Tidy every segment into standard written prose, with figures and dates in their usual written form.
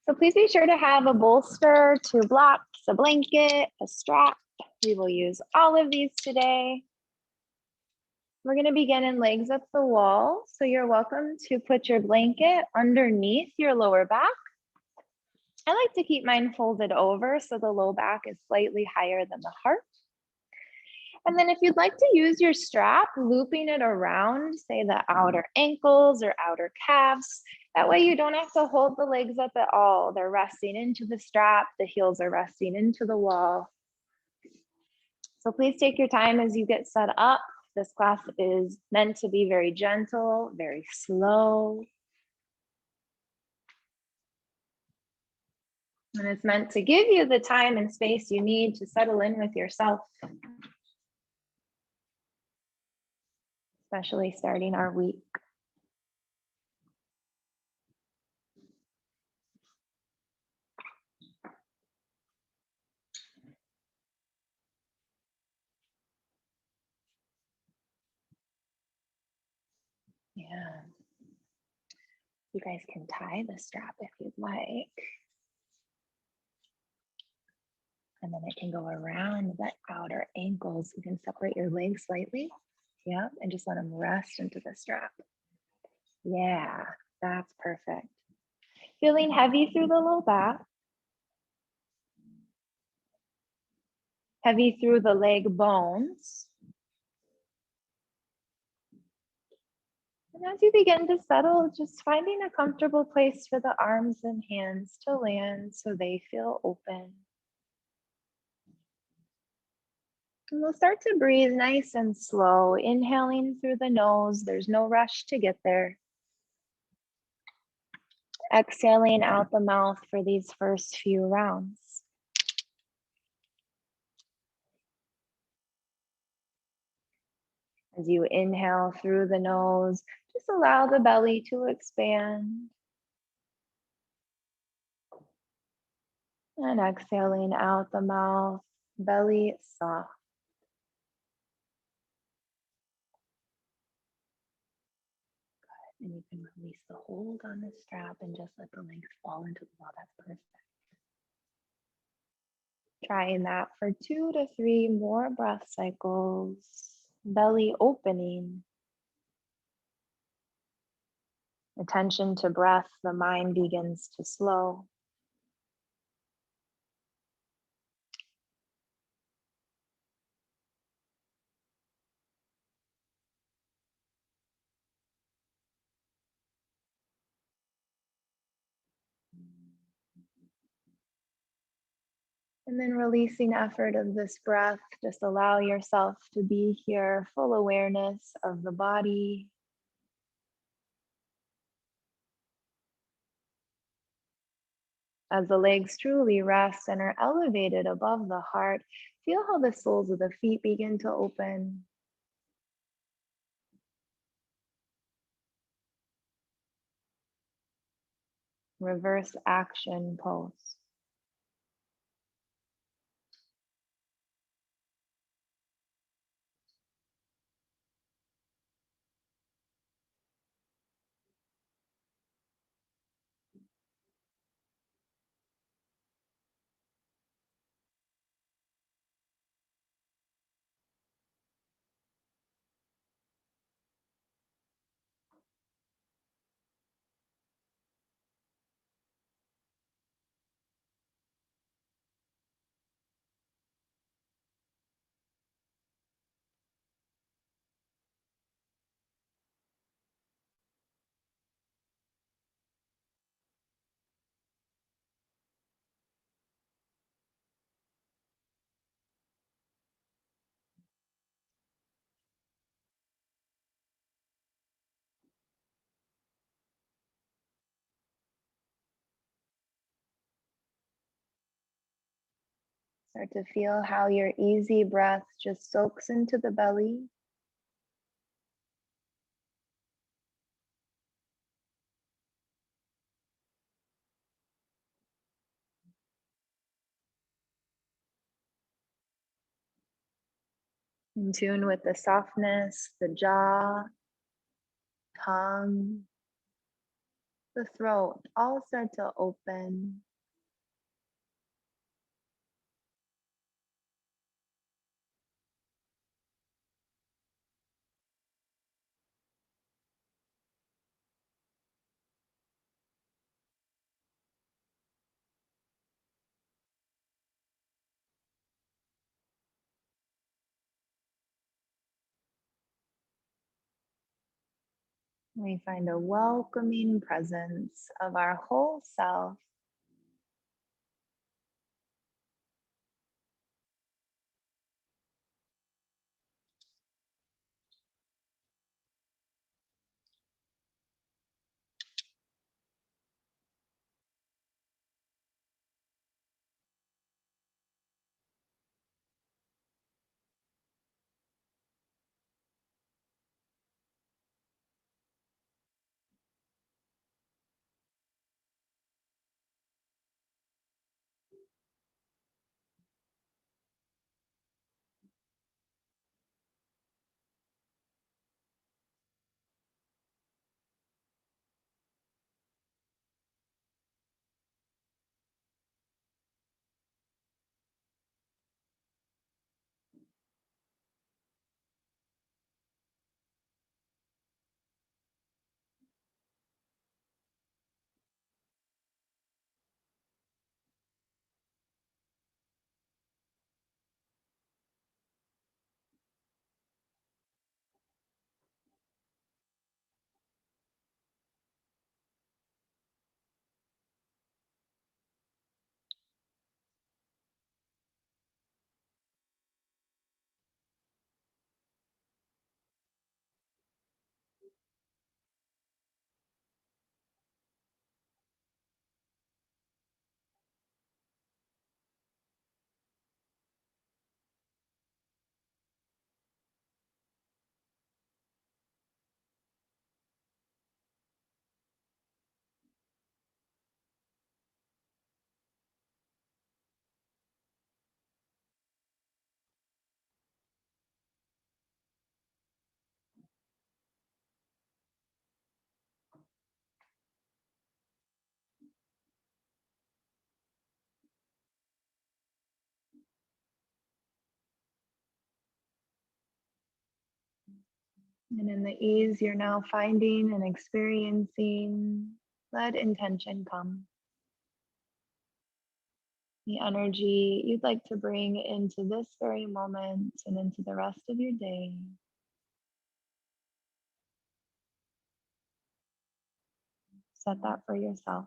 So please be sure to have a bolster, 2 blocks, a blanket, a strap. We will use all of these today. We're going to begin in legs up the wall. So you're welcome to put your blanket underneath your lower back. I like to keep mine folded over so the low back is slightly higher than the heart. And then if you'd like to use your strap, looping it around, say the outer ankles or outer calves. That way you don't have to hold the legs up at all. They're resting into the strap. The heels are resting into the wall. So please take your time as you get set up. This class is meant to be very gentle, very slow. And it's meant to give you the time and space you need to settle in with yourself. Especially starting our week. Yeah. You guys can tie the strap if you'd like. And then it can go around the outer ankles. You can separate your legs slightly. Yeah, and just let them rest into the strap. Yeah, that's perfect. Feeling heavy through the low back. Heavy through the leg bones. And as you begin to settle, just finding a comfortable place for the arms and hands to land so they feel open. And we'll start to breathe nice and slow, inhaling through the nose. There's no rush to get there. Exhaling out the mouth for these first few rounds. As you inhale through the nose, just allow the belly to expand. And exhaling out the mouth, belly soft. Good. And you can release the hold on the strap and just let the legs fall into the wall. That's perfect. Trying that for 2 to 3 more breath cycles. Belly opening. Attention to breath, the mind begins to slow. And then releasing effort of this breath, just allow yourself to be here, full awareness of the body. As the legs truly rest and are elevated above the heart, feel how the soles of the feet begin to open. Reverse action pose. Start to feel how your easy breath just soaks into the belly. In tune with the softness, the jaw, tongue, the throat all start to open. We find a welcoming presence of our whole self. And in the ease you're now finding and experiencing, let intention come. The energy you'd like to bring into this very moment and into the rest of your day. Set that for yourself.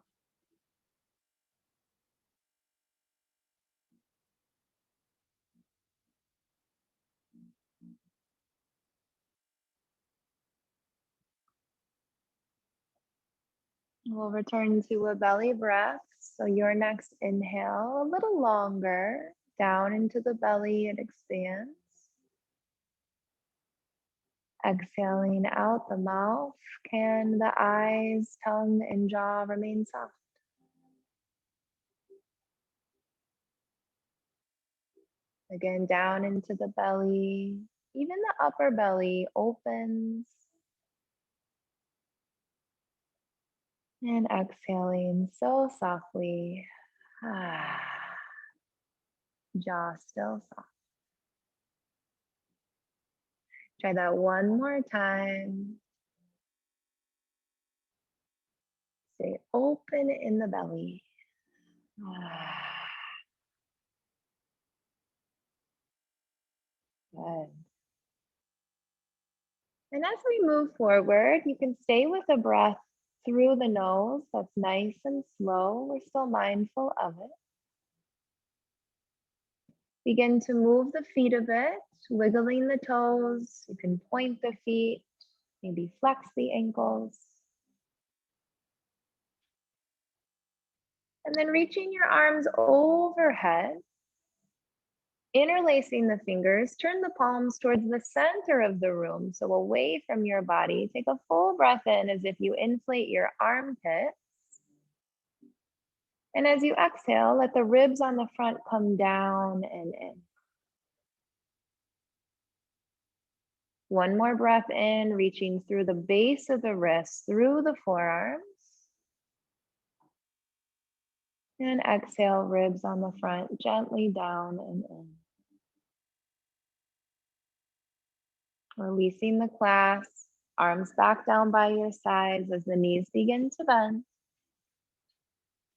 We'll return to a belly breath. So your next inhale, a little longer, down into the belly, it expands. Exhaling out the mouth, can the eyes, tongue, and jaw remain soft? Again, down into the belly, even the upper belly opens. And exhaling so softly. Jaw still soft. Try that one more time. Stay open in the belly. Good. And as we move forward, you can stay with the breath through the nose. That's nice and slow. We're still mindful of it. Begin to move the feet a bit, wiggling the toes. You can point the feet, maybe flex the ankles. And then reaching your arms overhead, interlacing the fingers, turn the palms towards the center of the room, so away from your body. Take a full breath in as if you inflate your armpits. And as you exhale, let the ribs on the front come down and in. One more breath in, reaching through the base of the wrists, through the forearms. And exhale, ribs on the front, gently down and in. Releasing the clasp, arms back down by your sides as the knees begin to bend.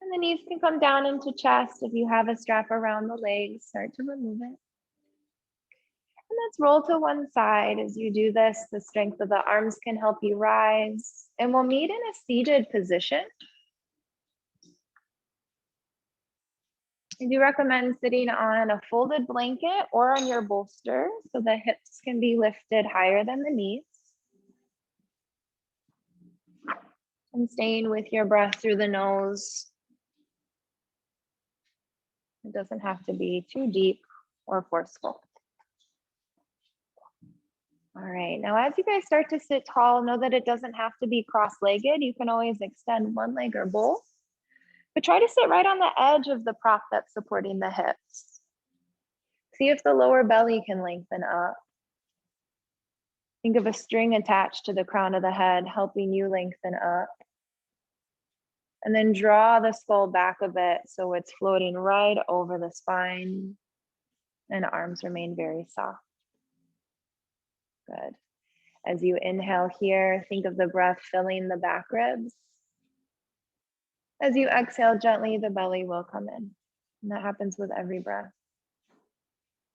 And the knees can come down into chest. If you have a strap around the legs, start to remove it. And let's roll to one side. As you do this, the strength of the arms can help you rise. And we'll meet in a seated position. I do recommend sitting on a folded blanket or on your bolster so the hips can be lifted higher than the knees. And staying with your breath through the nose. It doesn't have to be too deep or forceful. All right, now as you guys start to sit tall, know that it doesn't have to be cross-legged. You can always extend one leg or both, but try to sit right on the edge of the prop that's supporting the hips. See if the lower belly can lengthen up. Think of a string attached to the crown of the head, helping you lengthen up. And then draw the skull back a bit so it's floating right over the spine, and arms remain very soft. Good. As you inhale here, think of the breath filling the back ribs. As you exhale gently, the belly will come in. And that happens with every breath.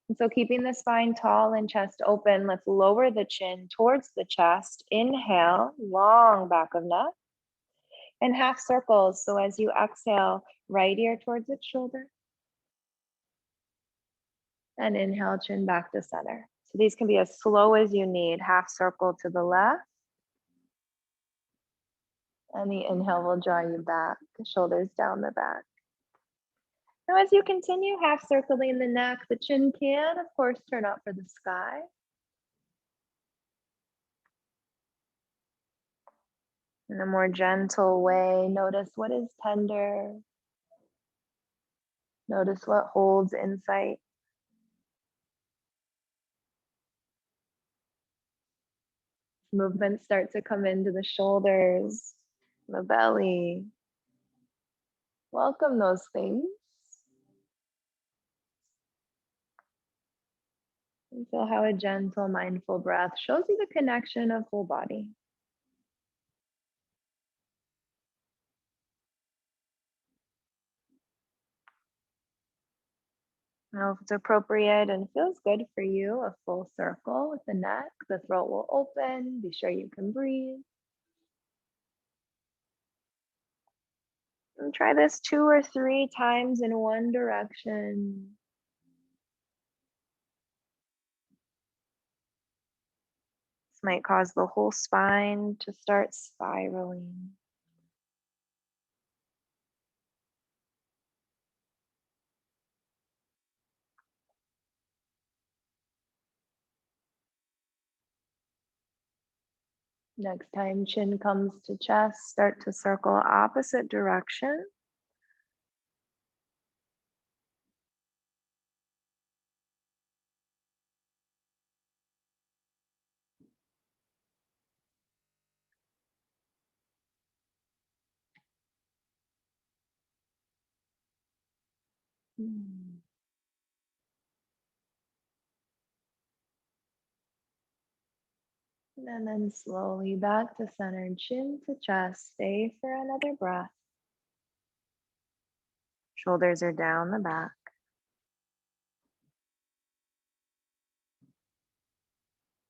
And so keeping the spine tall and chest open, let's lower the chin towards the chest. Inhale, long back of neck. And half circles. So as you exhale, right ear towards its shoulder. And inhale, chin back to center. So these can be as slow as you need. Half circle to the left. And the inhale will draw you back, shoulders down the back. Now as you continue half circling the neck, the chin can, of course, turn up for the sky. In a more gentle way, notice what is tender. Notice what holds insight. Movements start to come into the shoulders, the belly. Welcome those things. And feel how a gentle, mindful breath shows you the connection of whole body. Now, if it's appropriate and feels good for you, a full circle with the neck, the throat will open. Be sure you can breathe. And try this 2 or 3 times in one direction. This might cause the whole spine to start spiraling. Next time chin comes to chest, start to circle opposite direction. And then slowly back to center, chin to chest. Stay for another breath. Shoulders are down the back.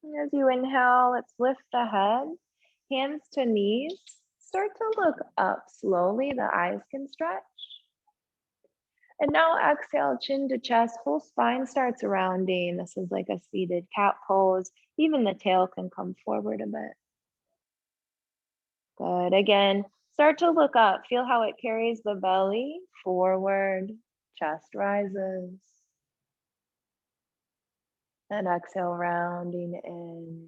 And as you inhale, let's lift the head, hands to knees. Start to look up slowly. The eyes can stretch. And now exhale, chin to chest, whole spine starts rounding. This is like a seated cat pose. Even the tail can come forward a bit. Good. Again, start to look up. Feel how it carries the belly forward, chest rises. And exhale, rounding in.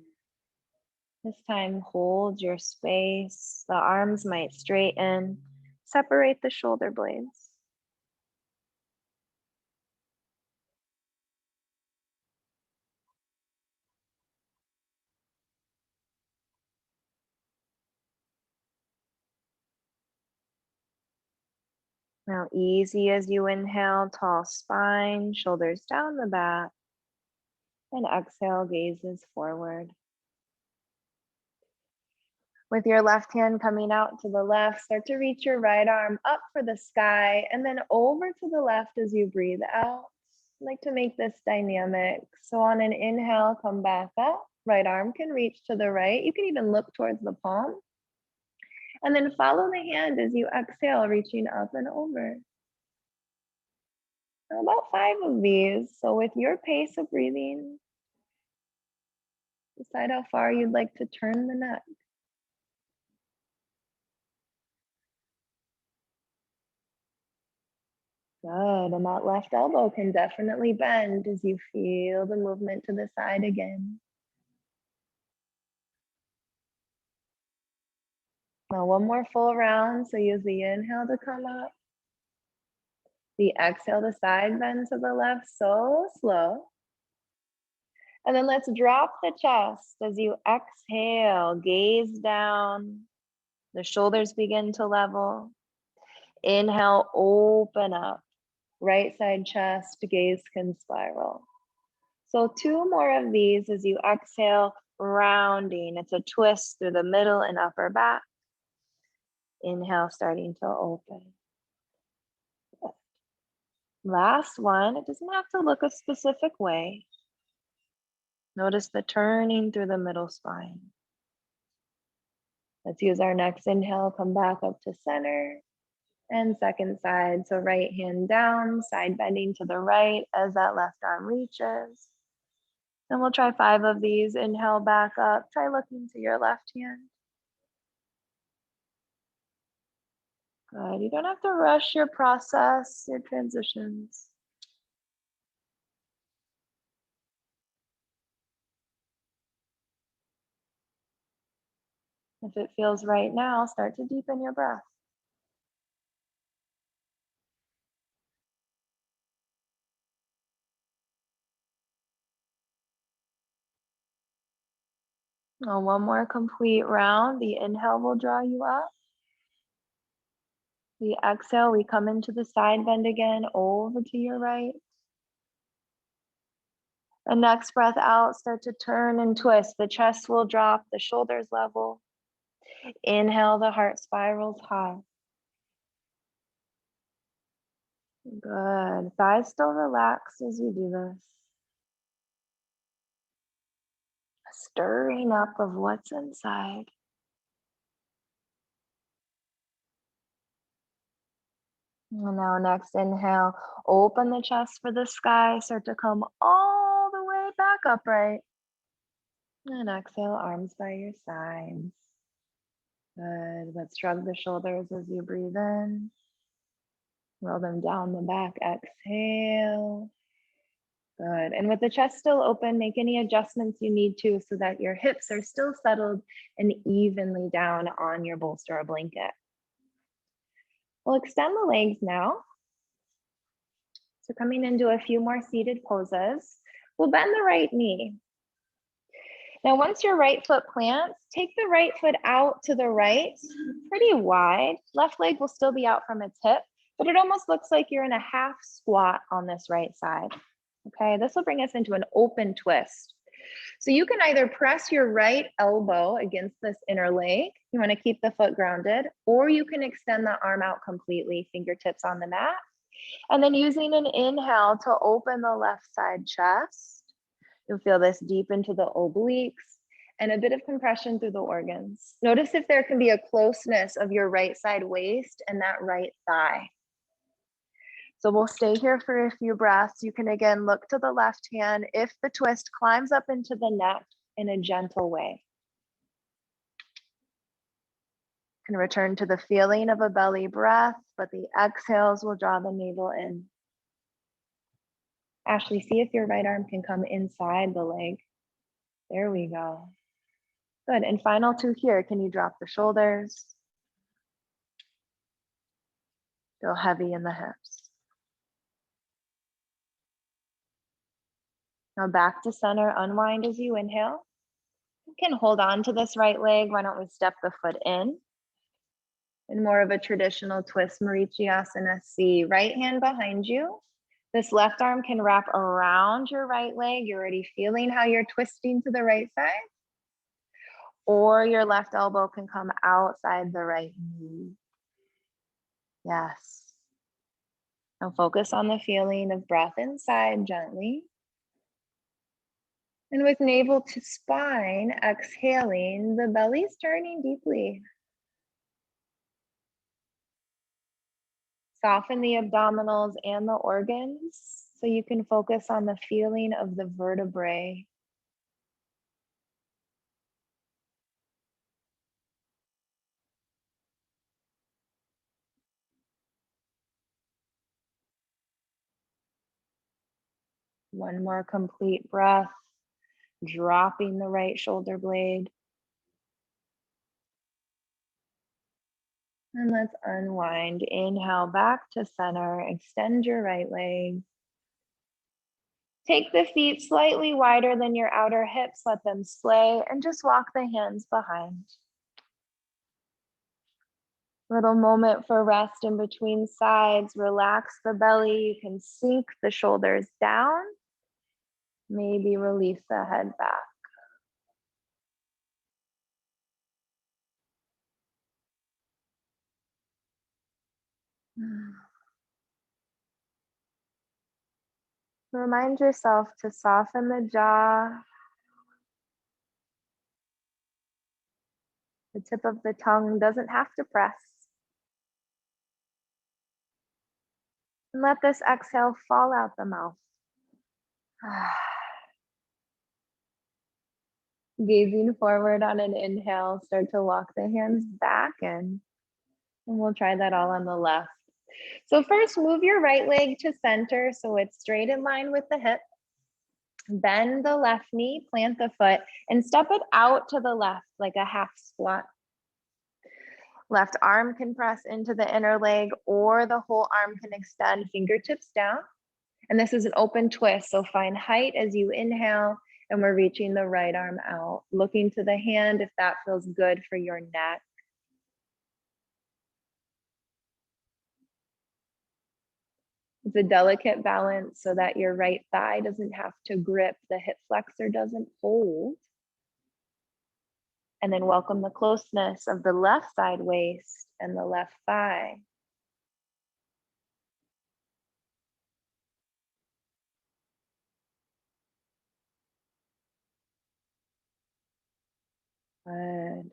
This time, hold your space. The arms might straighten. Separate the shoulder blades. Now, easy as you inhale, tall spine, shoulders down the back, and exhale, gazes forward. With your left hand coming out to the left, start to reach your right arm up for the sky and then over to the left as you breathe out. I like to make this dynamic. So on an inhale, come back up. Right arm can reach to the right. You can even look towards the palm. And then follow the hand as you exhale, reaching up and over. About 5 of these. So with your pace of breathing, decide how far you'd like to turn the neck. Good, and that left elbow can definitely bend as you feel the movement to the side again. Now one more full round, so use the inhale to come up. The exhale, the side bend to the left, so slow. And then let's drop the chest as you exhale, gaze down. The shoulders begin to level. Inhale, open up. Right side chest, gaze can spiral. So 2 more of these as you exhale, rounding. It's a twist through the middle and upper back. Inhale, starting to open. Last one, it doesn't have to look a specific way. Notice the turning through the middle spine. Let's use our next inhale, come back up to center. And second side, so right hand down, side bending to the right as that left arm reaches. And we'll try 5 of these. Inhale, back up. Try looking to your left hand. Good. You don't have to rush your process, your transitions. If it feels right now, start to deepen your breath. Now, one more complete round. The inhale will draw you up. The exhale, we come into the side bend again, over to your right. The next breath out, start to turn and twist. The chest will drop, the shoulders level. Inhale, the heart spirals high. Good. Thighs still relaxed as you do this. A stirring up of what's inside. And now next inhale, open the chest for the sky. Start to come all the way back upright. And exhale, arms by your sides. Good. Let's shrug the shoulders as you breathe in. Roll them down the back. Exhale. Good. And with the chest still open, make any adjustments you need to so that your hips are still settled and evenly down on your bolster or blanket. We'll extend the legs now. So coming into a few more seated poses, we'll bend the right knee. Now, once your right foot plants, take the right foot out to the right, pretty wide. Left leg will still be out from its hip, but it almost looks like you're in a half squat on this right side. Okay, this will bring us into an open twist. So you can either press your right elbow against this inner leg. You want to keep the foot grounded, or you can extend the arm out completely, fingertips on the mat. And then using an inhale to open the left side chest. You'll feel this deep into the obliques and a bit of compression through the organs. Notice if there can be a closeness of your right side waist and that right thigh. So we'll stay here for a few breaths. You can again look to the left hand if the twist climbs up into the neck in a gentle way. You can return to the feeling of a belly breath, but the exhales will draw the navel in. Ashley, see if your right arm can come inside the leg. There we go. Good, and final 2 here. Can you drop the shoulders? Feel heavy in the hips. Now back to center, unwind as you inhale. You can hold on to this right leg. Why don't we step the foot in? In more of a traditional twist, Marichyasana C. Right hand behind you. This left arm can wrap around your right leg. You're already feeling how you're twisting to the right side. Or your left elbow can come outside the right knee. Yes. Now focus on the feeling of breath inside gently. And with navel to spine, exhaling, the belly's turning deeply. Soften the abdominals and the organs so you can focus on the feeling of the vertebrae. One more complete breath, dropping the right shoulder blade. And let's unwind. Inhale back to center. Extend your right leg. Take the feet slightly wider than your outer hips. Let them sway and just walk the hands behind. Little moment for rest in between sides. Relax the belly. You can sink the shoulders down. Maybe release the head back. Remind yourself to soften the jaw, the tip of the tongue doesn't have to press. And let this exhale fall out the mouth. Gazing forward on an inhale, start to walk the hands back in. And we'll try that all on the left. So first, move your right leg to center so it's straight in line with the hip. Bend the left knee, plant the foot, and step it out to the left like a half squat. Left arm can press into the inner leg, or the whole arm can extend, fingertips down. And this is an open twist, so find height as you inhale, and we're reaching the right arm out, looking to the hand if that feels good for your neck. It's a delicate balance so that your right thigh doesn't have to grip, the hip flexor doesn't hold. And then welcome the closeness of the left side waist and the left thigh. Good.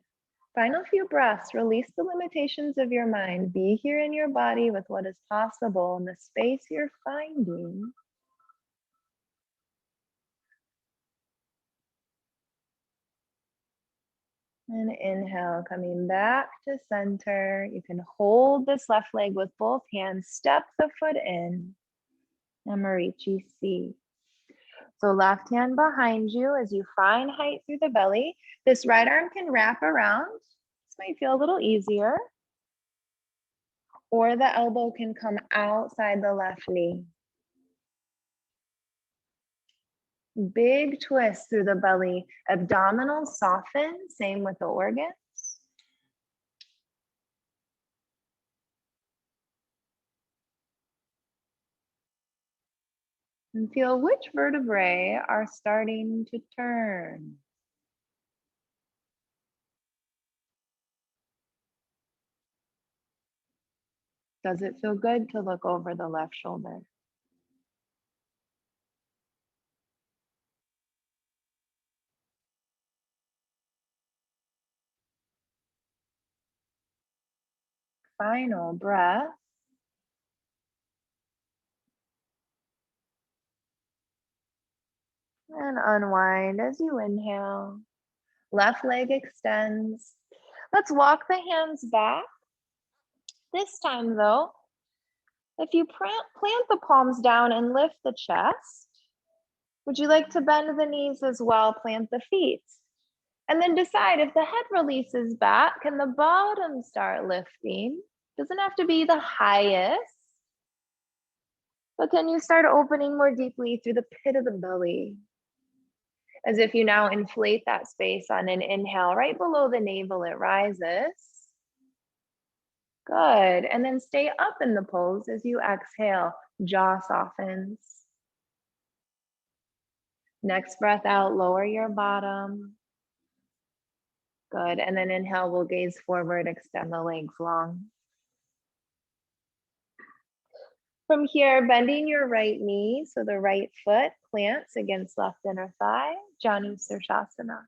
Final few breaths, release the limitations of your mind. Be here in your body with what is possible in the space you're finding. And inhale, coming back to center. You can hold this left leg with both hands, step the foot in, and Marichi C. So left hand behind you as you find height through the belly. This right arm can wrap around. This might feel a little easier. Or the elbow can come outside the left knee. Big twist through the belly. Abdominals soften, same with the organs. And feel which vertebrae are starting to turn. Does it feel good to look over the left shoulder? Final breath. And unwind as you inhale. Left leg extends. Let's walk the hands back. This time though, if you plant the palms down and lift the chest, would you like to bend the knees as well, plant the feet? And then decide if the head releases back, can the bottom start lifting? Doesn't have to be the highest, but can you start opening more deeply through the pit of the belly? As if you now inflate that space on an inhale, right below the navel, it rises. Good. And then stay up in the pose as you exhale. Jaw softens. Next breath out, lower your bottom. Good. And then inhale, we'll gaze forward, extend the legs long. From here, bending your right knee so the right foot plants against left inner thigh, Janu Sirsasana.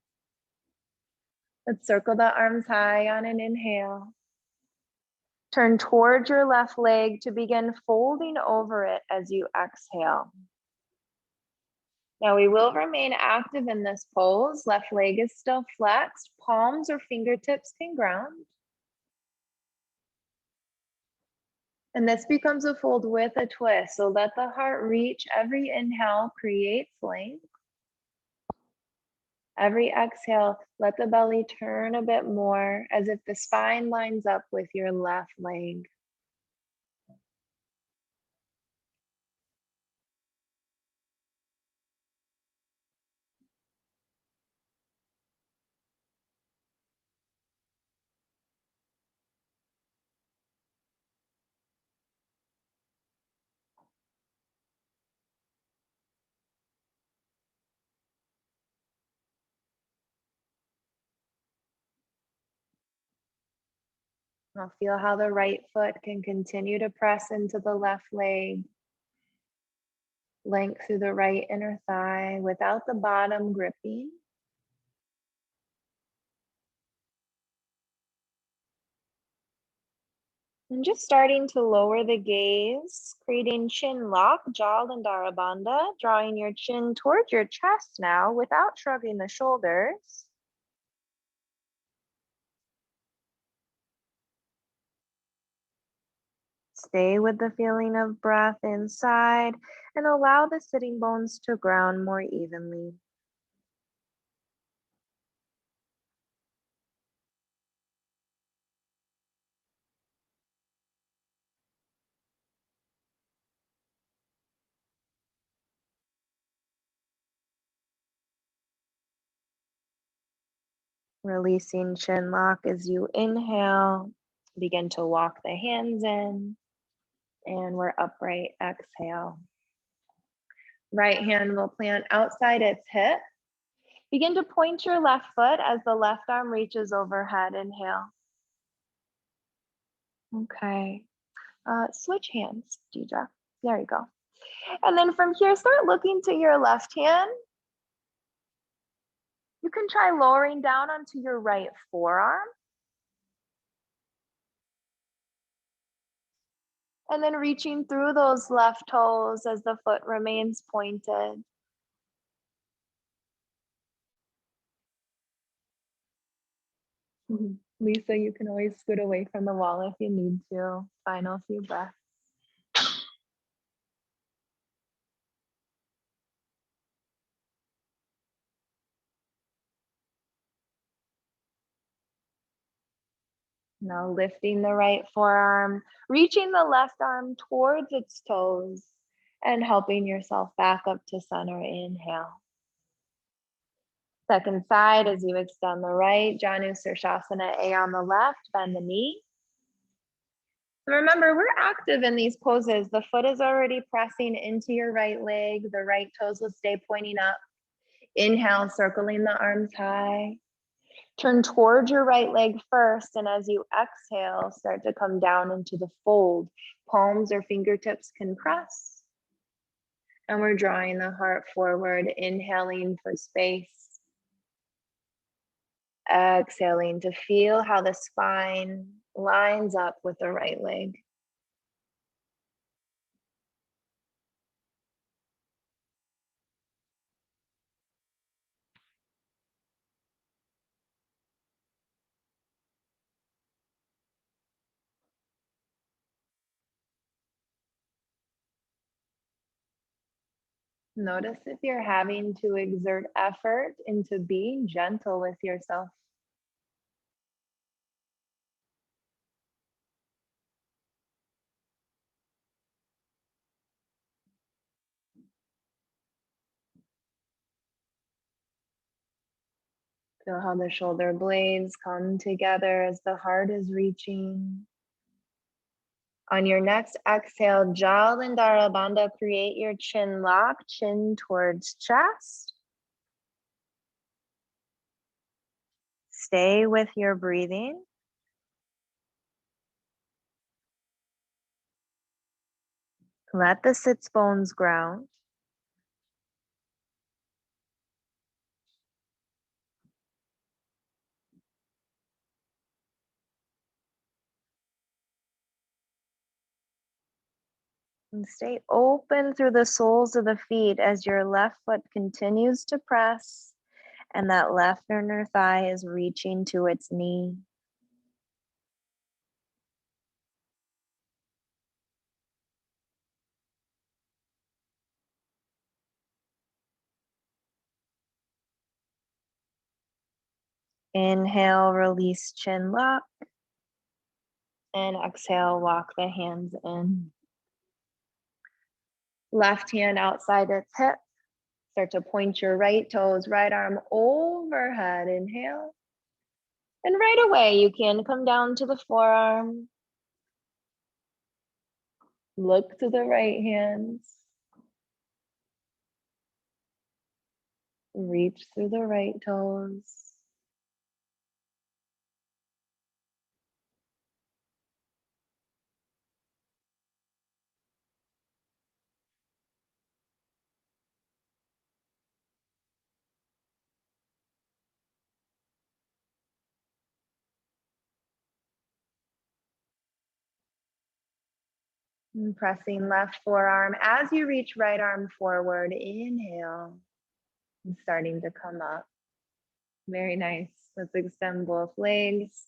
Let's circle the arms high on an inhale. Turn towards your left leg to begin folding over it as you exhale. Now we will remain active in this pose. Left leg is still flexed. Palms or fingertips can ground. And this becomes a fold with a twist. So let the heart reach. Every inhale creates length. Every exhale, let the belly turn a bit more as if the spine lines up with your left leg. Now feel how the right foot can continue to press into the left leg. Length through the right inner thigh without the bottom gripping. And just starting to lower the gaze, creating chin lock, Jalandhara Bandha, drawing your chin towards your chest now without shrugging the shoulders. Stay with the feeling of breath inside and allow the sitting bones to ground more evenly. Releasing chin lock as you inhale. Begin to walk the hands in. And we're upright, exhale. Right hand will plant outside its hip. Begin to point your left foot as the left arm reaches overhead. Inhale. Okay. Switch hands, Deidre. There you go. And then from here, start looking to your left hand. You can try lowering down onto your right forearm. And then reaching through those left toes as the foot remains pointed. Lisa, you can always scoot away from the wall if you need to. Final few breaths. Now lifting the right forearm, reaching the left arm towards its toes, and helping yourself back up to center. Inhale. Second side as you extend the right, Janu Sirsasana A on the left, bend the knee. So remember, we're active in these poses. The foot is already pressing into your right leg. The right toes will stay pointing up. Inhale, circling the arms high. Turn towards your right leg first, and as you exhale, start to come down into the fold. Palms or fingertips can press. And we're drawing the heart forward, inhaling for space. Exhaling to feel how the spine lines up with the right leg. Notice if you're having to exert effort into being gentle with yourself. Feel how the shoulder blades come together as the heart is reaching. On your next exhale, Jalandhara Bandha, create your chin lock, chin towards chest. Stay with your breathing. Let the sits bones ground. And stay open through the soles of the feet as your left foot continues to press and that left inner thigh is reaching to its knee. Inhale, release chin lock. And exhale, walk the hands in. Left hand outside its hip. Start to point your right toes, right arm overhead. Inhale. And right away, you can come down to the forearm. Look to the right hands. Reach through the right toes. And pressing left forearm as you reach right arm forward. Inhale. And starting to come up. Very nice. Let's extend both legs.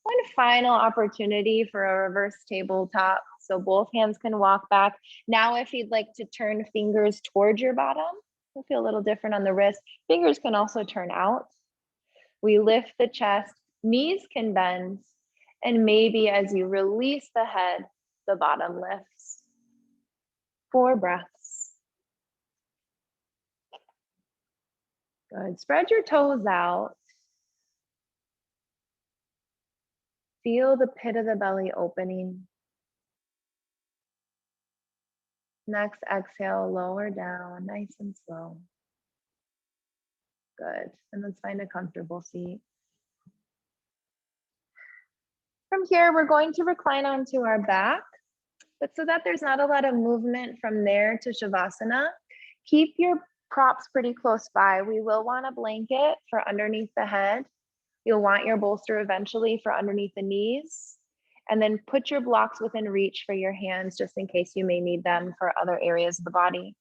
One final opportunity for a reverse tabletop. So both hands can walk back. Now, if you'd like to turn fingers towards your bottom, you'll feel a little different on the wrist. Fingers can also turn out. We lift the chest, knees can bend, and maybe as you release the head, the bottom lifts. 4 breaths. Good. Spread your toes out. Feel the pit of the belly opening. Next exhale, lower down, nice and slow. Good. And let's find a comfortable seat. From here, we're going to recline onto our back, but so that there's not a lot of movement from there to Shavasana, keep your props pretty close by. We will want a blanket for underneath the head. You'll want your bolster eventually for underneath the knees. And then put your blocks within reach for your hands, just in case you may need them for other areas of the body.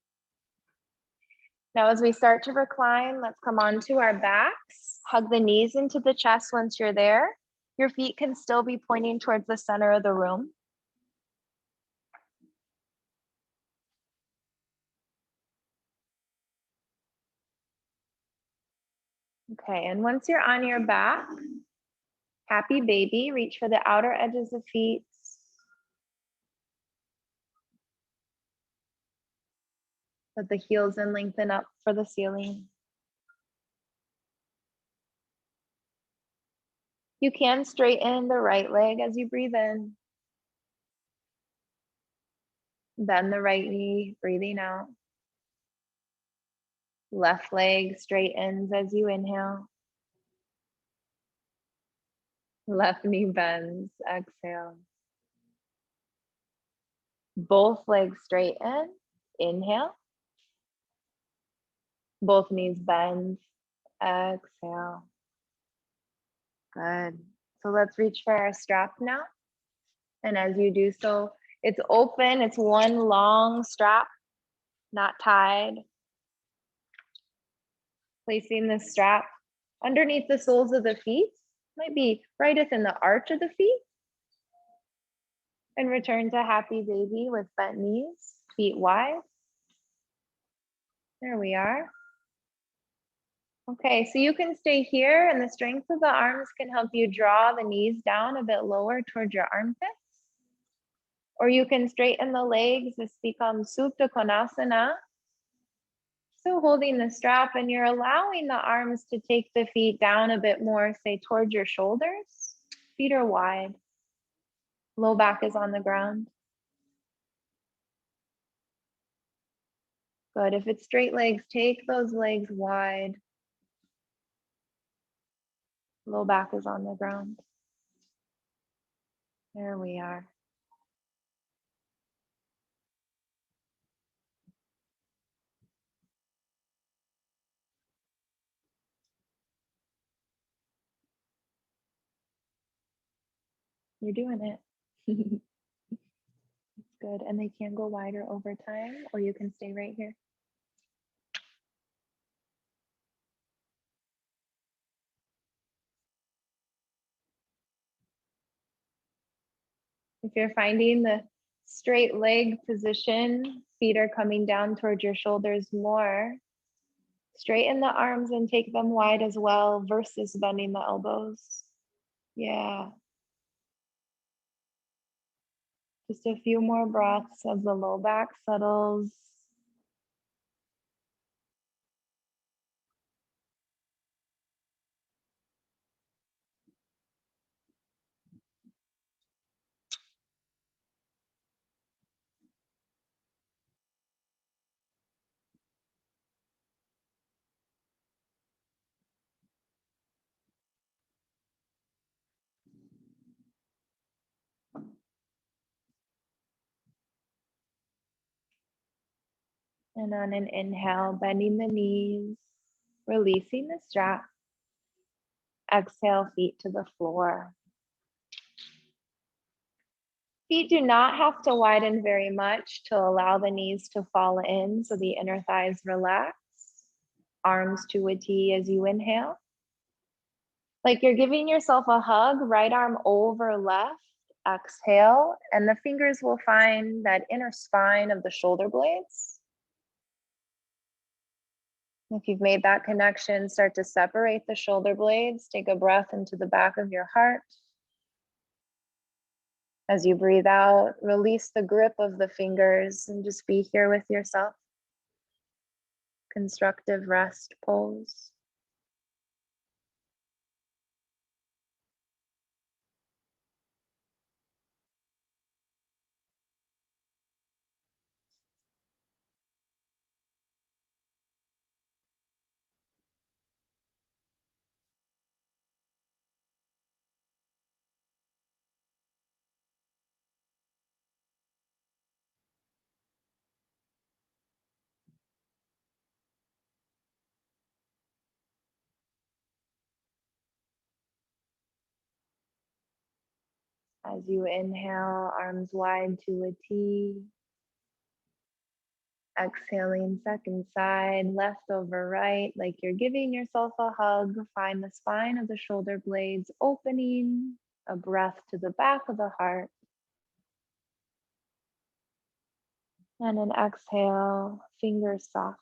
Now, as we start to recline, let's come onto our backs. Hug the knees into the chest once you're there. Your feet can still be pointing towards the center of the room. Okay, and once you're on your back, happy baby, reach for the outer edges of feet. Let the heels in lengthen up for the ceiling. You can straighten the right leg as you breathe in. Bend the right knee, breathing out. Left leg straightens as you inhale. Left knee bends, exhale. Both legs straighten, inhale. Both knees bend, exhale. Good. So let's reach for our strap now. And as you do so, it's open, it's one long strap, not tied. Placing the strap underneath the soles of the feet, might be right within the arch of the feet. And return to happy baby with bent knees, feet wide. There we are. Okay, so you can stay here and the strength of the arms can help you draw the knees down a bit lower towards your armpits. Or you can straighten the legs. This becomes Supta Konasana. So holding the strap and you're allowing the arms to take the feet down a bit more, say towards your shoulders. Feet are wide. Low back is on the ground. Good. If it's straight legs, take those legs wide. Low back is on the ground. There we are. You're doing it. Good. And they can go wider over time, or you can stay right here. If you're finding the straight leg position, feet are coming down towards your shoulders more, straighten the arms and take them wide as well versus bending the elbows. Yeah. Just a few more breaths as the low back settles. And on an inhale, bending the knees, releasing the strap. Exhale, feet to the floor. Feet do not have to widen very much to allow the knees to fall in so the inner thighs relax. Arms to a T as you inhale. Like you're giving yourself a hug, right arm over left. Exhale, and the fingers will find that inner spine of the shoulder blades. If you've made that connection, start to separate the shoulder blades. Take a breath into the back of your heart. As you breathe out, release the grip of the fingers and just be here with yourself. Constructive rest pose. As you inhale, arms wide to a T. Exhaling second side, left over right, like you're giving yourself a hug. Find the spine of the shoulder blades opening, a breath to the back of the heart. And an exhale, fingers soft.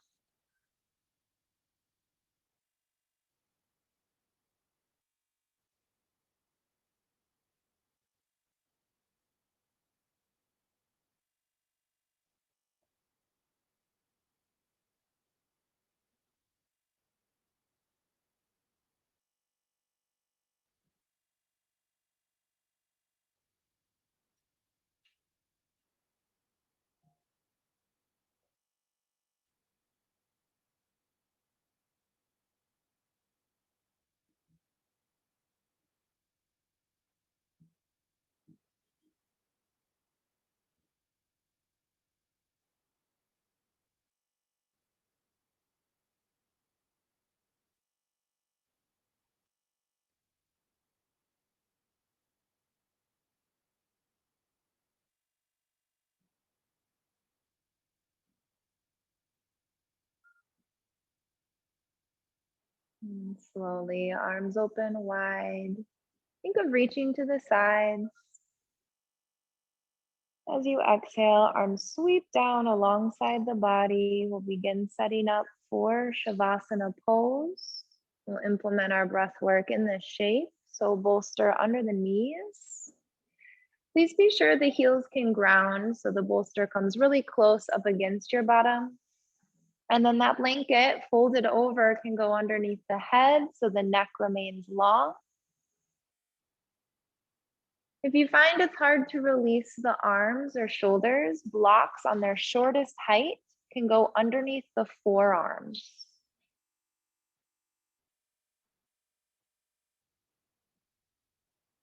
And slowly, arms open wide. Think of reaching to the sides. As you exhale, arms sweep down alongside the body. We'll begin setting up for Shavasana pose. We'll implement our breath work in this shape. So bolster under the knees. Please be sure the heels can ground so the bolster comes really close up against your bottom. And then that blanket folded over can go underneath the head so the neck remains long. If you find it's hard to release the arms or shoulders, blocks on their shortest height can go underneath the forearms.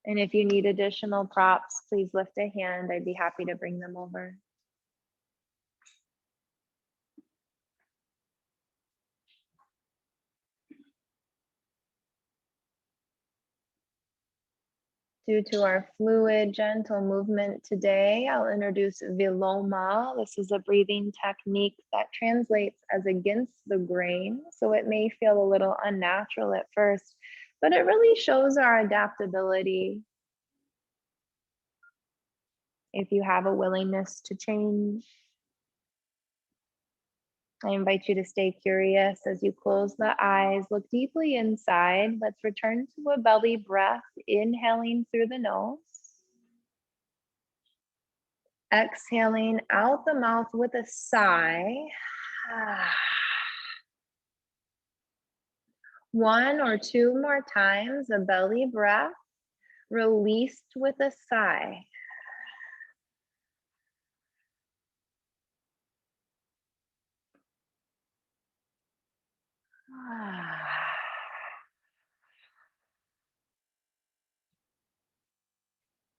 And if you need additional props, please lift a hand. I'd be happy to bring them over. Due to our fluid, gentle movement today, I'll introduce Viloma. This is a breathing technique that translates as against the grain, so it may feel a little unnatural at first, but it really shows our adaptability. If you have a willingness to change, I invite you to stay curious as you close the eyes, look deeply inside. Let's return to a belly breath, inhaling through the nose. Exhaling out the mouth with a sigh. One or two more times, a belly breath, released with a sigh.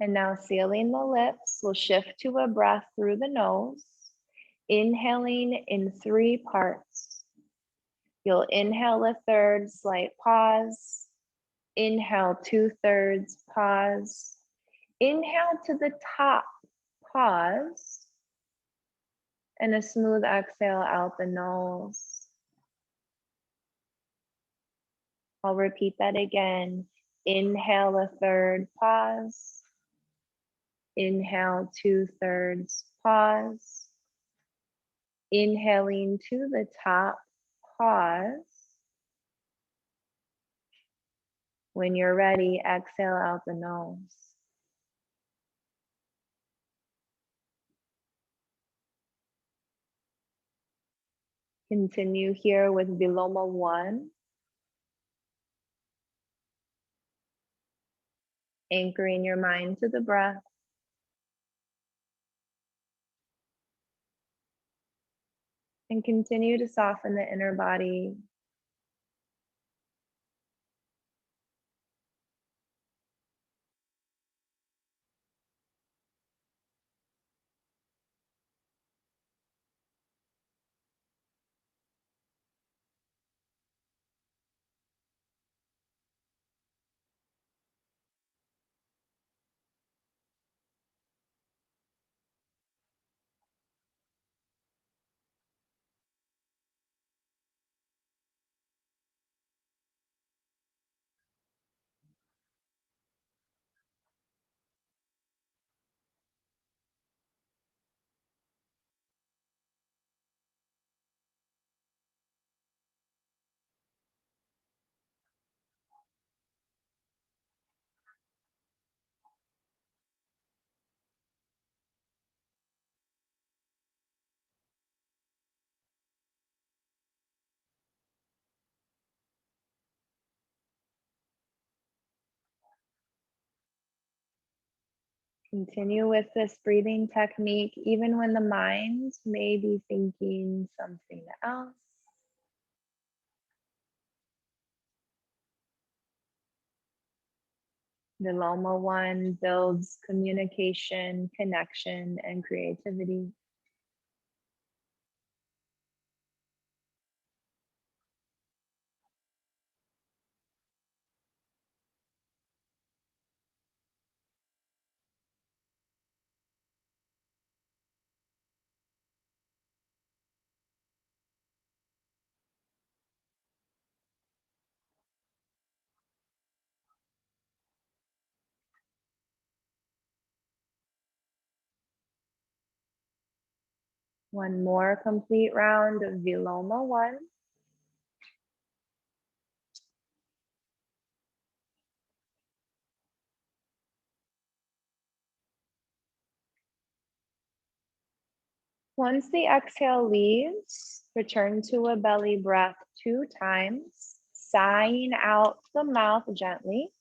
And now sealing the lips, we'll shift to a breath through the nose, inhaling in 3 parts. You'll inhale a third, slight pause. Inhale 2/3, pause. Inhale to the top, pause. And a smooth exhale out the nose. I'll repeat that again. Inhale a third, pause. Inhale 2/3, pause. Inhaling to the top, pause. When you're ready, exhale out the nose. Continue here with Viloma 1. Anchoring your mind to the breath. And continue to soften the inner body. Continue with this breathing technique, even when the mind may be thinking something else. The Loma 1 builds communication, connection, and creativity. One more complete round of Viloma 1. Once the exhale leaves, return to a belly breath 2 times, sighing out the mouth gently.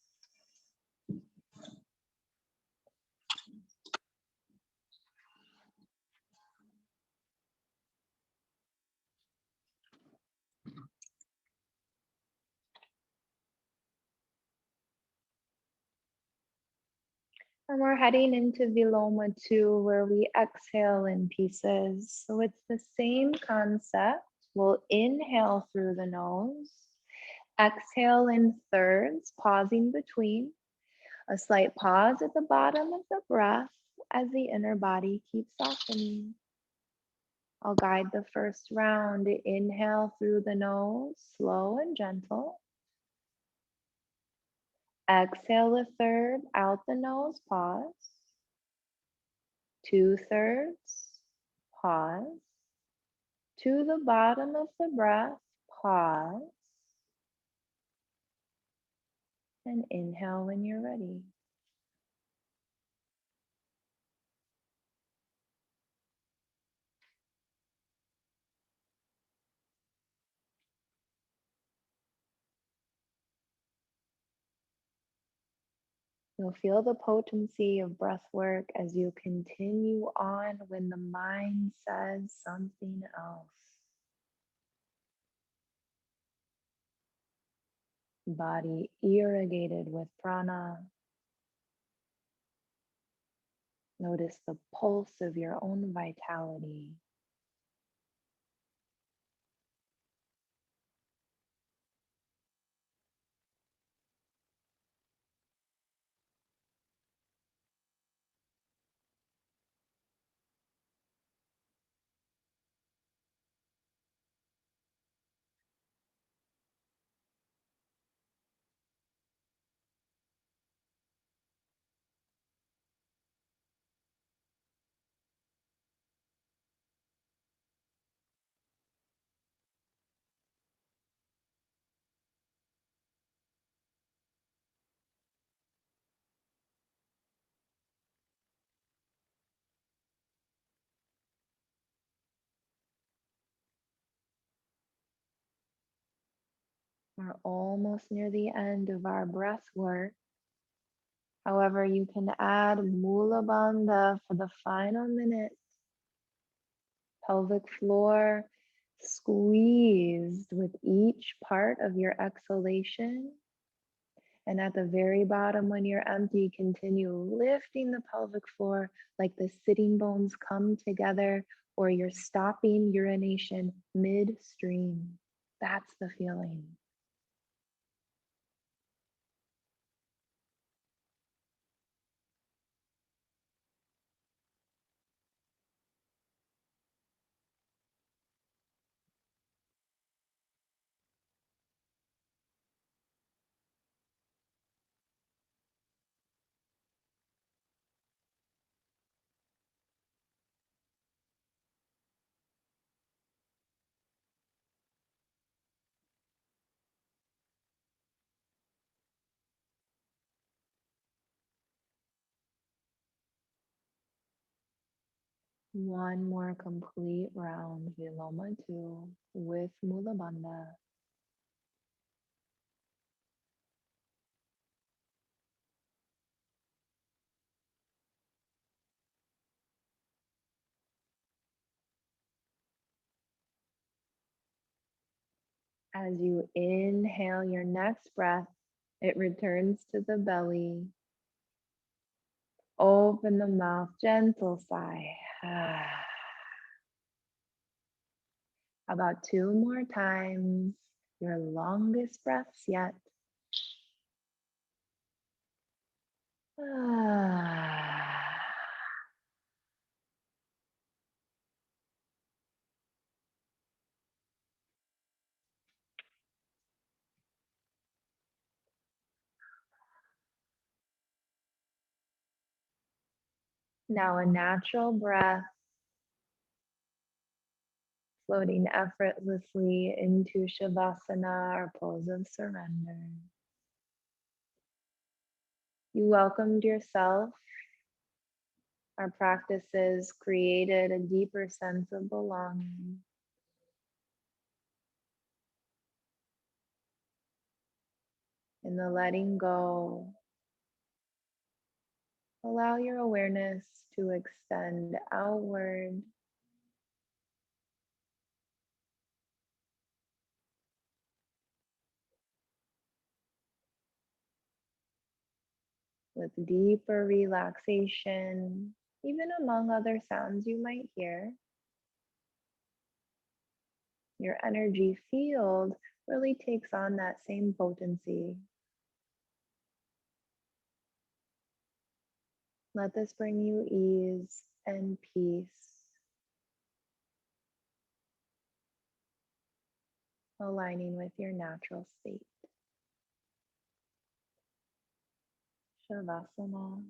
And we're heading into Viloma 2, where we exhale in pieces. So it's the same concept. We'll inhale through the nose, exhale in thirds, pausing between. A slight pause at the bottom of the breath as the inner body keeps softening. I'll guide the first round. Inhale through the nose, slow and gentle. Exhale a third out the nose, pause. 2/3, pause. To the bottom of the breath, pause. And inhale when you're ready. You'll feel the potency of breath work as you continue on when the mind says something else. Body irrigated with prana. Notice the pulse of your own vitality. We're almost near the end of our breath work. However, you can add Mula Bandha for the final minute. Pelvic floor squeezed with each part of your exhalation. And at the very bottom, when you're empty, continue lifting the pelvic floor like the sitting bones come together, or you're stopping urination midstream. That's the feeling. One more complete round, Viloma 2, with Mula Bandha. As you inhale your next breath, it returns to the belly. Open the mouth, gentle sigh. About 2 more times, your longest breaths yet. Now a natural breath, floating effortlessly into Shavasana, or pose of surrender. You welcomed yourself. Our practices created a deeper sense of belonging. In the letting go, allow your awareness to extend outward. with deeper relaxation, even among other sounds you might hear. Your energy field really takes on that same potency. Let this bring you ease and peace, aligning with your natural state. Shavasana.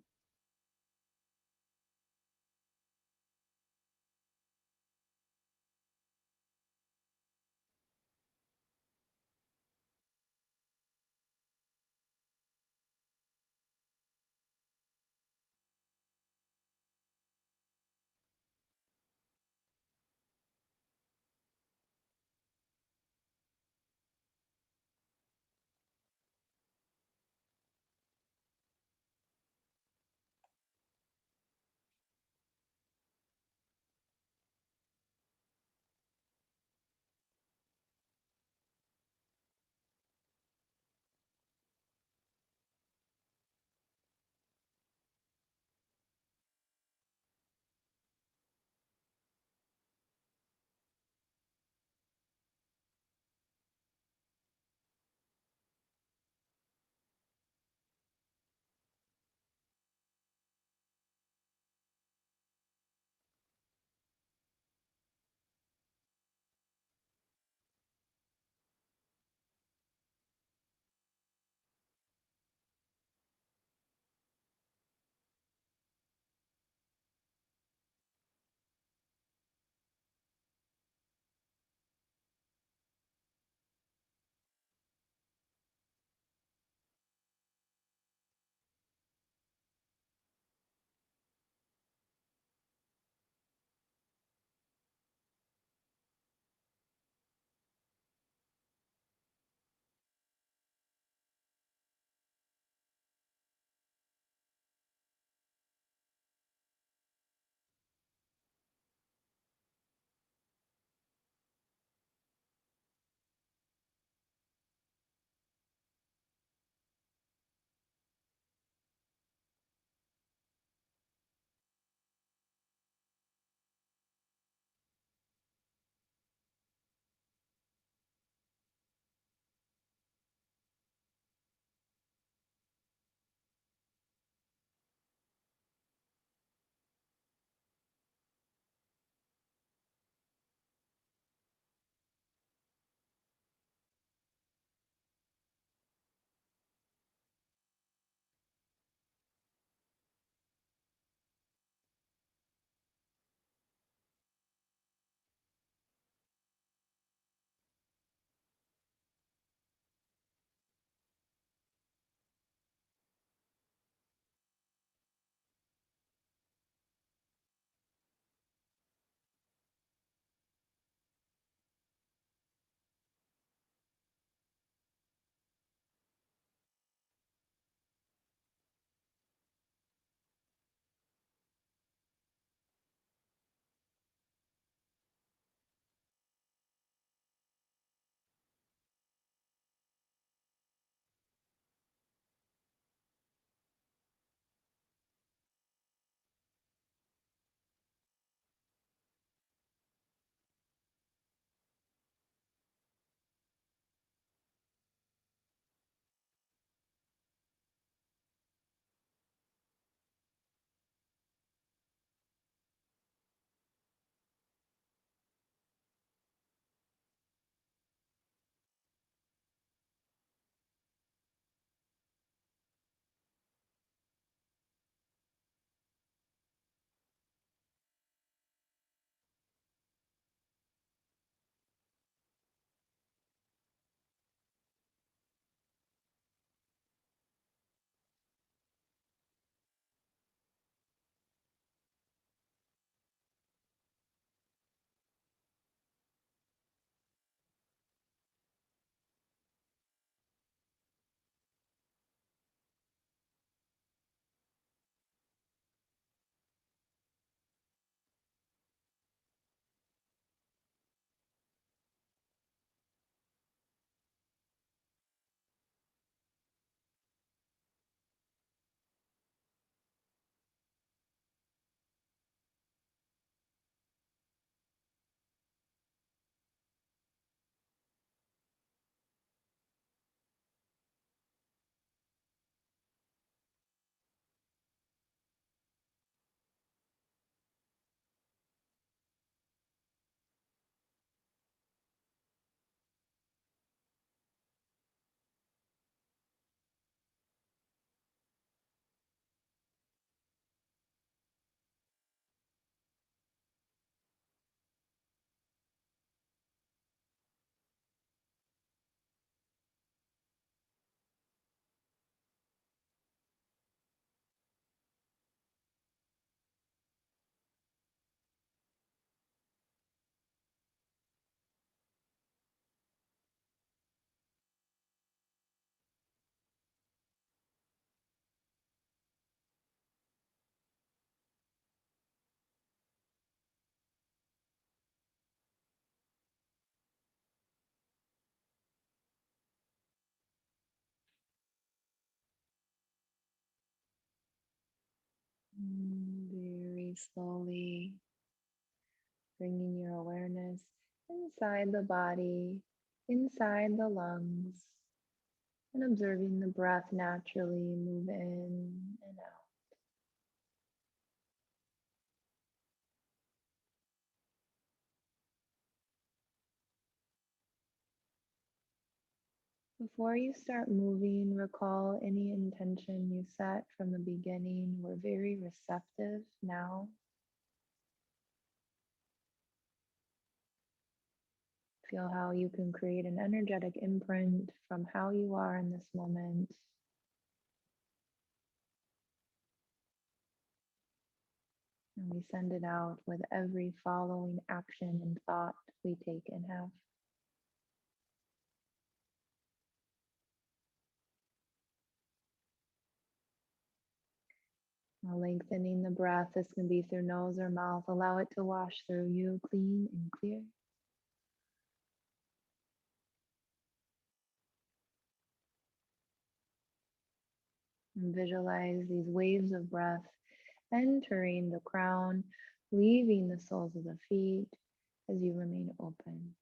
Very slowly bringing your awareness inside the body, inside the lungs, and observing the breath naturally move in and out. Before you start moving, recall any intention you set from the beginning. We're very receptive now. Feel how you can create an energetic imprint from how you are in this moment. And we send it out with every following action and thought we take and have. Now lengthening the breath. This can be through nose or mouth. Allow it to wash through you clean and clear. And visualize these waves of breath entering the crown, leaving the soles of the feet as you remain open.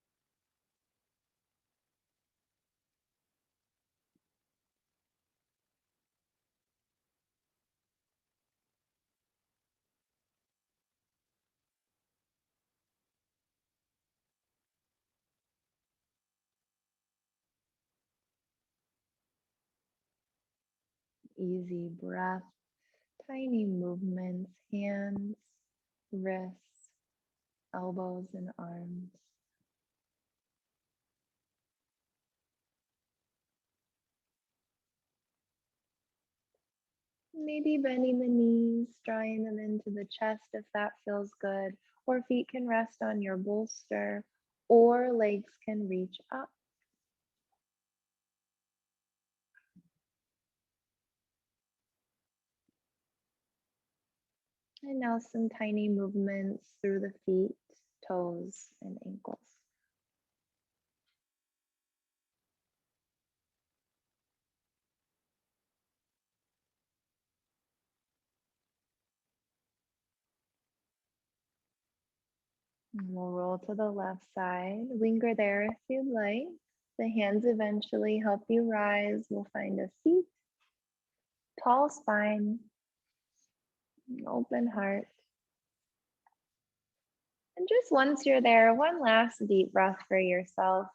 Easy breath, tiny movements, hands, wrists, elbows, and arms. Maybe bending the knees, drawing them into the chest if that feels good, or feet can rest on your bolster, or legs can reach up. And now some tiny movements through the feet, toes, and ankles. And we'll roll to the left side. Linger there if you'd like. The hands eventually help you rise. We'll find a seat, tall spine, an open heart. And just once you're there, one last deep breath for yourself.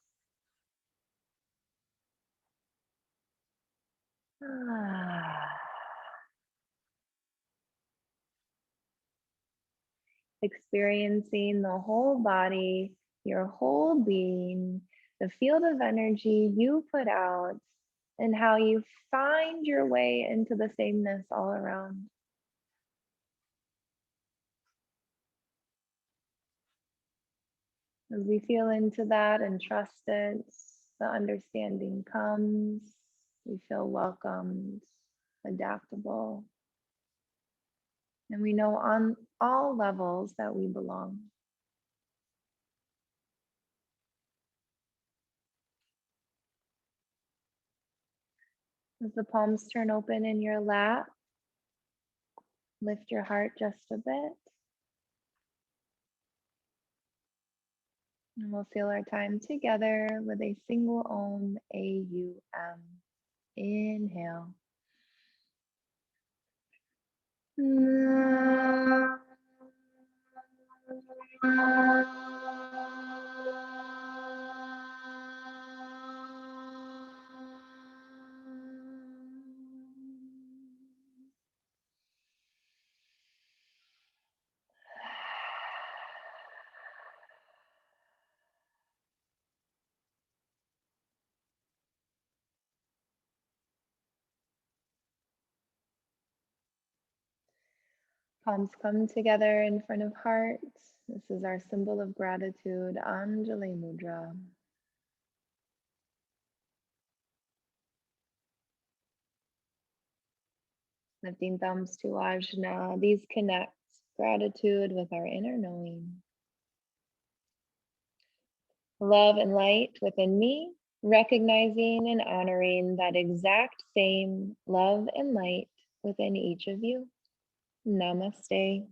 Experiencing the whole body, your whole being, the field of energy you put out, and how you find your way into the sameness all around. As we feel into that and trust it, the understanding comes. We feel welcomed, adaptable, and we know on all levels that we belong. As the palms turn open in your lap, lift your heart just a bit. And we'll seal our time together with a single Om, A-U-M. Inhale. Palms come together in front of heart. This is our symbol of gratitude, Anjali Mudra. Lifting thumbs to Ajna. These connect gratitude with our inner knowing. Love and light within me, recognizing and honoring that exact same love and light within each of you. Namaste.